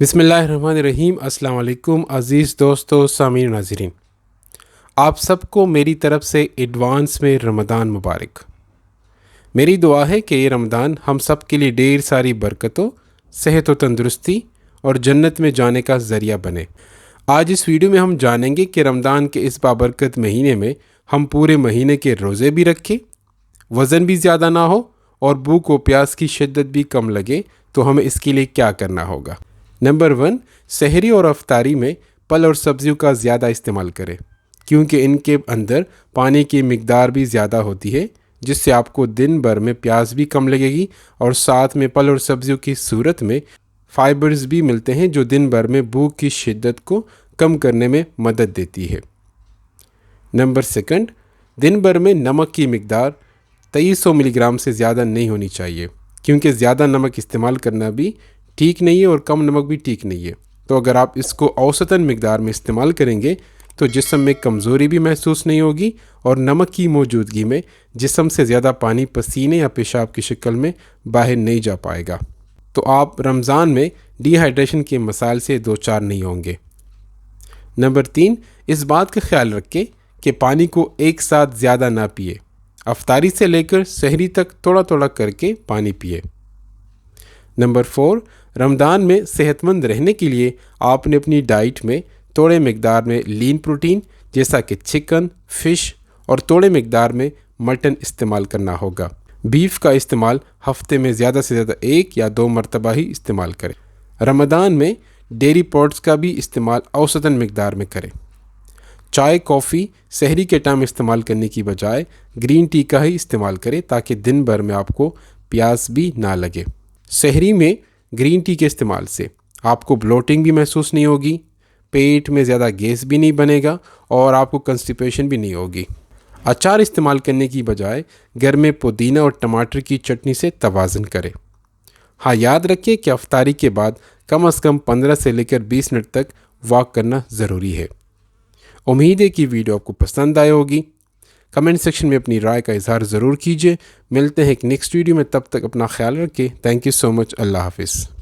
بسم اللہ الرحمن الرحیم۔ السلام علیکم عزیز دوستو، سامعین، ناظرین، آپ سب کو میری طرف سے ایڈوانس میں رمضان مبارک۔ میری دعا ہے کہ یہ رمضان ہم سب کے لیے ڈھیر ساری برکتوں، صحت و تندرستی اور جنت میں جانے کا ذریعہ بنے۔ آج اس ویڈیو میں ہم جانیں گے کہ رمضان کے اس بابرکت مہینے میں ہم پورے مہینے کے روزے بھی رکھیں، وزن بھی زیادہ نہ ہو اور بھوک و پیاس کی شدت بھی کم لگے، تو ہمیں اس کے لیے کیا کرنا ہوگا۔ نمبر 1، سحری اور افطاری میں پھل اور سبزیوں کا زیادہ استعمال کریں، کیونکہ ان کے اندر پانی کی مقدار بھی زیادہ ہوتی ہے، جس سے آپ کو دن بھر میں پیاس بھی کم لگے گی، اور ساتھ میں پھل اور سبزیوں کی صورت میں فائبرز بھی ملتے ہیں جو دن بھر میں بھوک کی شدت کو کم کرنے میں مدد دیتی ہے۔ نمبر 2، دن بھر میں نمک کی مقدار 2300 ملی گرام سے زیادہ نہیں ہونی چاہیے، کیونکہ زیادہ نمک استعمال کرنا بھی ٹھیک نہیں ہے اور کم نمک بھی ٹھیک نہیں ہے۔ تو اگر آپ اس کو اوسطاً مقدار میں استعمال کریں گے تو جسم میں کمزوری بھی محسوس نہیں ہوگی، اور نمک کی موجودگی میں جسم سے زیادہ پانی پسینے یا پیشاب کی شکل میں باہر نہیں جا پائے گا، تو آپ رمضان میں ڈی ہائیڈریشن کے مسائل سے دوچار نہیں ہوں گے۔ نمبر 3، اس بات کا خیال رکھیں کہ پانی کو ایک ساتھ زیادہ نہ پیے، افطاری سے لے کر سحری تک تھوڑا تھوڑا کر کے پانی پیے۔ نمبر 4، رمضان میں صحت مند رہنے کے لیے آپ نے اپنی ڈائٹ میں تھوڑے مقدار میں لین پروٹین جیسا کہ چکن، فش اور تھوڑے مقدار میں مٹن استعمال کرنا ہوگا۔ بیف کا استعمال ہفتے میں زیادہ سے زیادہ 1 یا 2 مرتبہ ہی استعمال کریں۔ رمضان میں ڈیری پروڈکٹس کا بھی استعمال اوسطاً مقدار میں کریں۔ چائے، کافی سحری کے ٹائم استعمال کرنے کی بجائے گرین ٹی کا ہی استعمال کریں، تاکہ دن بھر میں آپ کو پیاس بھی نہ لگے۔ سحری میں گرین ٹی کے استعمال سے آپ کو بلوٹنگ بھی محسوس نہیں ہوگی، پیٹ میں زیادہ گیس بھی نہیں بنے گا، اور آپ کو کنسٹیپیشن بھی نہیں ہوگی۔ اچار استعمال کرنے کی بجائے گھر میں پودینہ اور ٹماٹر کی چٹنی سے توازن کریں۔ ہاں، یاد رکھیں کہ افطاری کے بعد کم از کم 15 سے لے کر 20 منٹ تک واک کرنا ضروری ہے۔ امید ہے کہ ویڈیو آپ کو پسند آئے ہوگی۔ کمنٹ سیکشن میں اپنی رائے کا اظہار ضرور کیجیے۔ ملتے ہیں ایک نیکسٹ ویڈیو میں، تب تک اپنا خیال رکھیں۔ تھینک یو سو مچ۔ اللہ حافظ۔